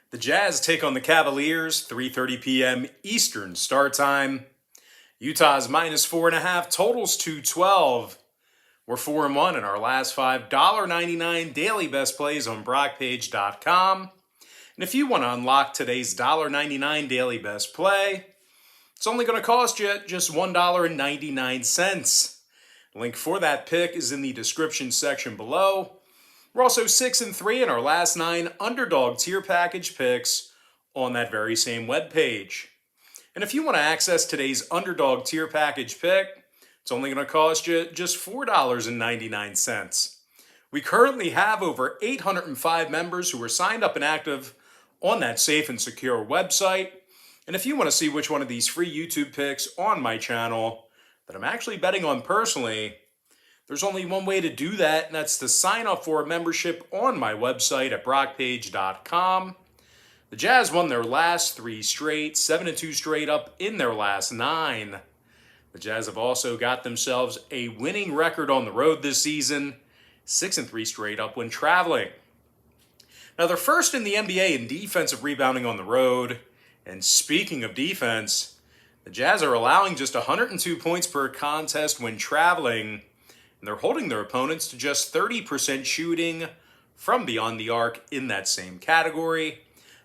The Jazz take on the Cavaliers, 3:30 p.m. Eastern start time. Utah's minus 4.5, totals 212. We're 4-1 in our last five. $1.99 daily best plays on BrockPage.com. And if you want to unlock today's $1.99 daily best play, it's only going to cost you just $1.99. The link for that pick is in the description section below. We're also 6-3 in our last 9 underdog tier package picks on that very same webpage. And if you want to access today's underdog tier package pick, it's only going to cost you just $4.99. We currently have over 805 members who are signed up and active on that safe and secure website. And if you want to see which one of these free YouTube picks on my channel that I'm actually betting on personally, there's only one way to do that, and that's to sign up for a membership on my website at BrockPage.com. The Jazz won their last 3 straight, 7-2 straight up in their last 9. The Jazz have also got themselves a winning record on the road this season, 6-3 straight up when traveling. Now they're first in the NBA in defensive rebounding on the road, and speaking of defense, the Jazz are allowing just 102 points per contest when traveling, and they're holding their opponents to just 30% shooting from beyond the arc in that same category.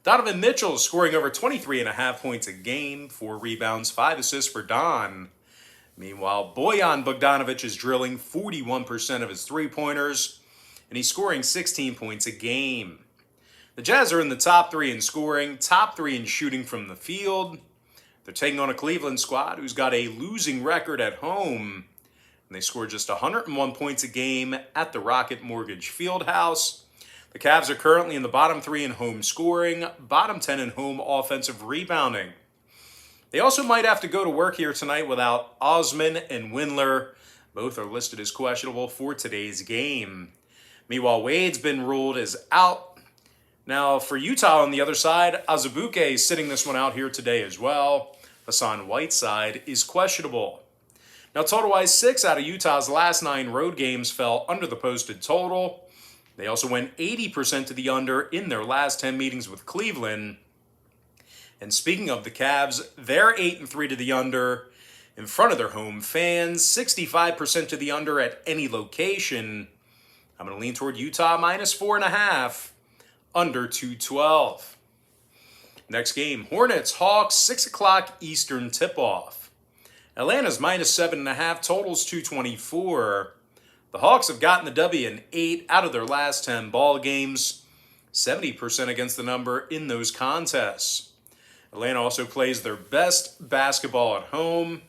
Donovan Mitchell is scoring over 23.5 points a game, 4 rebounds, 5 assists for Don. Meanwhile, Bojan Bogdanovic is drilling 41% of his three-pointers, and he's scoring 16 points a game. The Jazz are in the top 3 in scoring, top 3 in shooting from the field. They're taking on a Cleveland squad who's got a losing record at home, and they scored just 101 points a game at the Rocket Mortgage Fieldhouse. The Cavs are currently in the bottom 3 in home scoring, bottom 10 in home offensive rebounding. They also might have to go to work here tonight without Osman and Windler. Both are listed as questionable for today's game. Meanwhile, Wade's been ruled as out. Now, for Utah on the other side, Azubuike is sitting this one out here today as well. Hassan Whiteside is questionable. Now, total-wise, 6 out of Utah's last 9 road games fell under the posted total. They also went 80% to the under in their last 10 meetings with Cleveland. And speaking of the Cavs, they're 8-3 to the under in front of their home fans, 65% to the under at any location. I'm going to lean toward Utah minus 4.5, under 212. Next game, Hornets, Hawks, 6 o'clock Eastern tip-off. Atlanta's minus 7.5, totals 224. The Hawks have gotten the W in 8 out of their last 10 ball games, 70% against the number in those contests. Atlanta also plays their best basketball at home,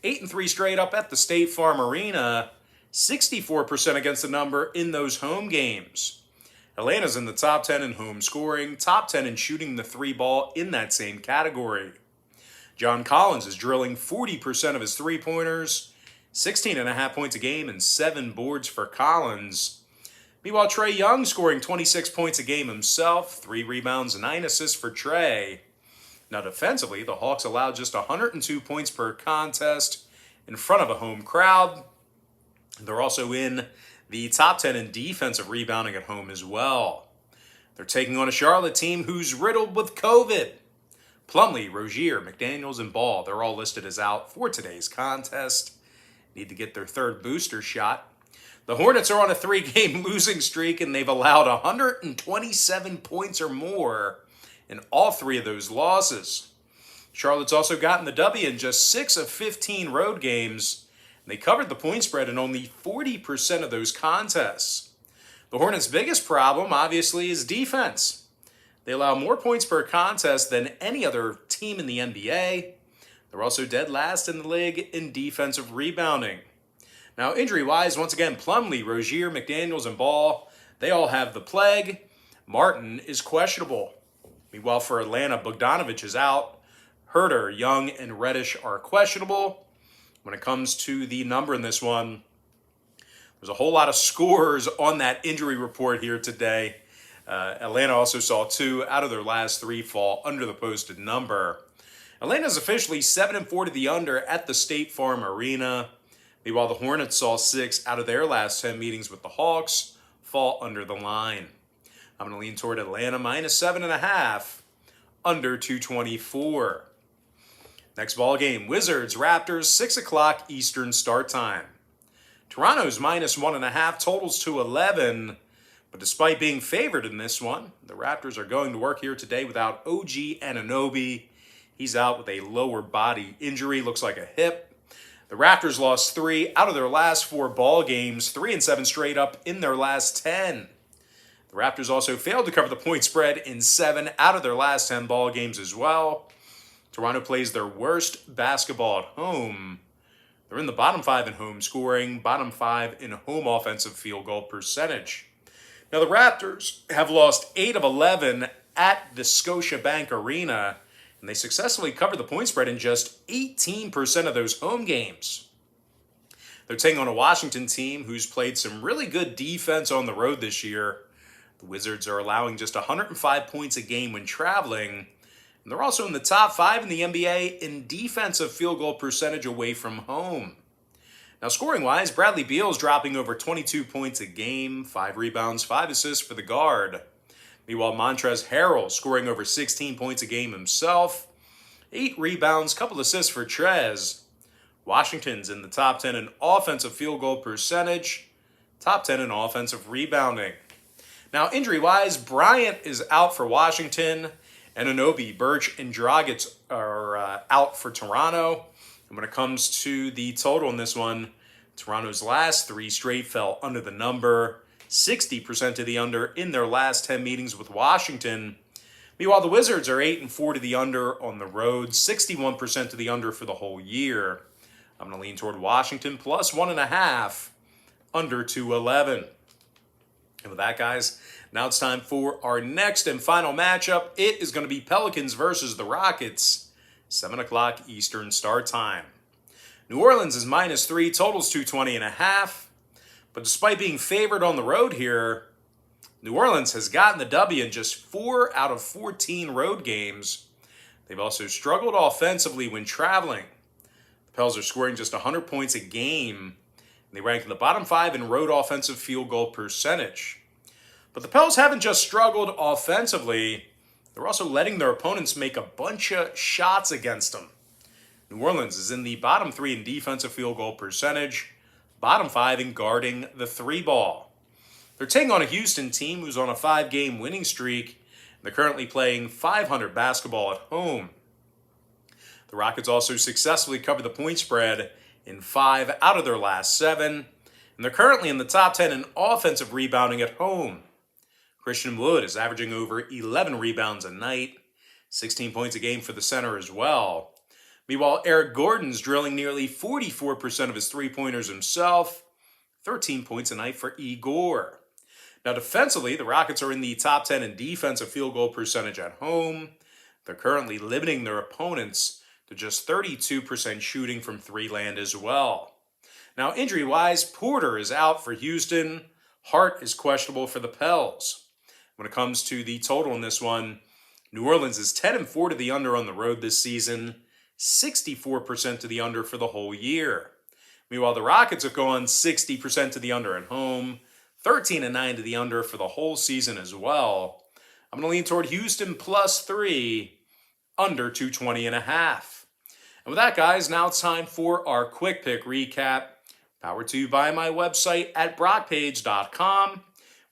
8-3 straight up at the State Farm Arena, 64% against the number in those home games. Atlanta's in the top 10 in home scoring, top 10 in shooting the 3 ball in that same category. John Collins is drilling 40% of his three-pointers, 16.5 points a game and 7 boards for Collins. Meanwhile, Trae Young scoring 26 points a game himself, 3 rebounds and 9 assists for Trae. Now defensively, the Hawks allowed just 102 points per contest in front of a home crowd. They're also in the top 10 in defensive rebounding at home as well. They're taking on a Charlotte team who's riddled with COVID. Plumlee, Rozier, McDaniels, and Ball, they're all listed as out for today's contest. Need to get their 3rd booster shot. The Hornets are on a 3-game losing streak, and they've allowed 127 points or more in all 3 of those losses. Charlotte's also gotten the W in just 6 of 15 road games, and they covered the point spread in only 40% of those contests. The Hornets' biggest problem, obviously, is defense. They allow more points per contest than any other team in the NBA. They're also dead last in the league in defensive rebounding. Now, injury-wise, once again, Plumlee, Rozier, McDaniels, and Ball, they all have the plague. Martin is questionable. Meanwhile, for Atlanta, Bogdanovic is out. Herter, Young, and Reddish are questionable. When it comes to the number in this one, there's a whole lot of scores on that injury report here today. Atlanta also saw 2 out of their last 3 fall under the posted number. Atlanta's officially 7-4 to the under at the State Farm Arena. Meanwhile, the Hornets saw 6 out of their last 10 meetings with the Hawks fall under the line. I'm going to lean toward Atlanta minus 7.5, under 224. Next ball game, Wizards, Raptors, 6 o'clock Eastern start time. Toronto's minus 1.5, totals to 11. But despite being favored in this one, the Raptors are going to work here today without OG Anunoby. He's out with a lower body injury, looks like a hip. The Raptors lost 3 out of their last 4 ball games, 3-7 straight up in their last 10. The Raptors also failed to cover the point spread in 7 out of their last 10 ball games as well. Toronto plays their worst basketball at home. They're in the bottom 5 in home scoring, bottom 5 in home offensive field goal percentage. Now the Raptors have lost 8 of 11 at the Scotiabank Arena, and they successfully covered the point spread in just 18% of those home games. They're taking on a Washington team who's played some really good defense on the road this year. The Wizards are allowing just 105 points a game when traveling. And they're also in the top 5 in the NBA in defensive field goal percentage away from home. Now, scoring-wise, Bradley Beal's dropping over 22 points a game, 5 rebounds, 5 assists for the guard. Meanwhile, Montrezl Harrell scoring over 16 points a game himself, 8 rebounds, couple assists for Trez. Washington's in the top 10 in offensive field goal percentage, top 10 in offensive rebounding. Now, injury-wise, Bryant is out for Washington. Anunoby, Birch, and Dragic are out for Toronto. And when it comes to the total in this one, Toronto's last 3 straight fell under the number, 60% to the under in their last 10 meetings with Washington. Meanwhile, the Wizards are 8-4 to the under on the road, 61% to the under for the whole year. I'm going to lean toward Washington plus 1.5, under 211. And with that, guys, now it's time for our next and final matchup. It is going to be Pelicans versus the Rockets, 7 o'clock Eastern start time. New Orleans is minus 3, totals 220.5. But despite being favored on the road here, New Orleans has gotten the W in just 4 out of 14 road games. They've also struggled offensively when traveling. The Pels are scoring just 100 points a game. They rank in the bottom 5 in road offensive field goal percentage. But the Pels haven't just struggled offensively, they're also letting their opponents make a bunch of shots against them. New Orleans is in the bottom 3 in defensive field goal percentage, bottom 5 in guarding the 3-ball. They're taking on a Houston team who's on a 5-game winning streak. They're currently playing .500 basketball at home. The Rockets also successfully covered the point spread in 5 out of their last 7, and they're currently in the top 10 in offensive rebounding at home. Christian Wood is averaging over 11 rebounds a night, 16 points a game for the center as well. Meanwhile, Eric Gordon's drilling nearly 44% of his three-pointers himself, 13 points a night for Igor. Now defensively, the Rockets are in the top 10 in defensive field goal percentage at home. They're currently limiting their opponents to just 32% shooting from 3 land as well. Now injury-wise, Porter is out for Houston. Hart is questionable for the Pels. When it comes to the total in this one, New Orleans is 10-4 to the under on the road this season, 64% to the under for the whole year. Meanwhile, the Rockets have gone 60% to the under at home, 13-9 to the under for the whole season as well. I'm going to lean toward Houston plus 3, under 220.5. And with that, guys, now it's time for our quick pick recap, powered to you by my website at brockpage.com,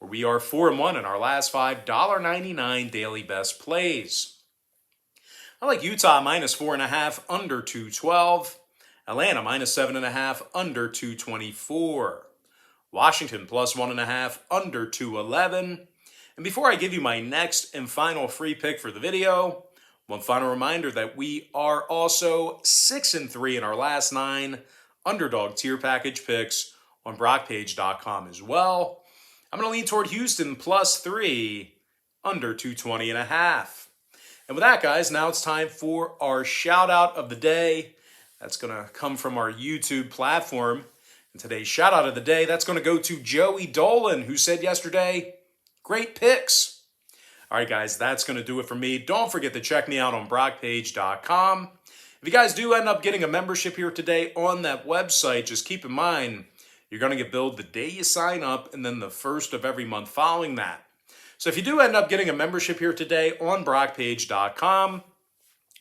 where we are 4-1 in our last 5 $1.99 daily best plays. I like Utah minus 4.5, under 212. Atlanta minus 7.5, under 224. Washington plus 1.5, under 211. And before I give you my next and final free pick for the video, one final reminder that we are also 6-3 in our last 9 underdog tier package picks on brockpage.com as well. I'm going to lean toward Houston plus 3, under 220.5. And with that, guys, now it's time for our shout out of the day. That's going to come from our YouTube platform. And today's shout out of the day, that's going to go to Joey Dolan, who said yesterday, great picks. All right, guys, that's going to do it for me. Don't forget to check me out on brockpage.com. If you guys do end up getting a membership here today on that website, just keep in mind, you're going to get billed the day you sign up and then the first of every month following that. So if you do end up getting a membership here today on brockpage.com,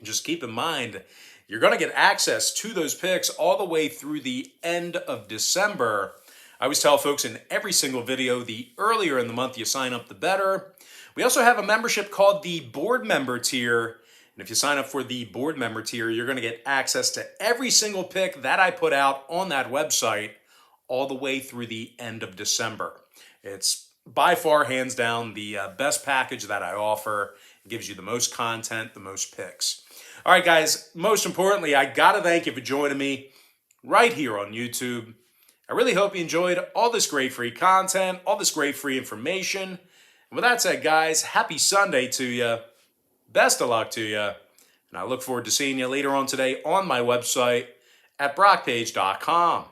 just keep in mind, you're going to get access to those picks all the way through the end of December. I always tell folks in every single video, the earlier in the month you sign up, the better. We also have a membership called the board member tier. And if you sign up for the board member tier, you're going to get access to every single pick that I put out on that website all the way through the end of December. It's by far, hands down, the best package that I offer. It gives you the most content, the most picks. All right, guys, most importantly, I got to thank you for joining me right here on YouTube. I really hope you enjoyed all this great free content, all this great free information. And with that said, guys, happy Sunday to you. Best of luck to you. And I look forward to seeing you later on today on my website at brockpage.com.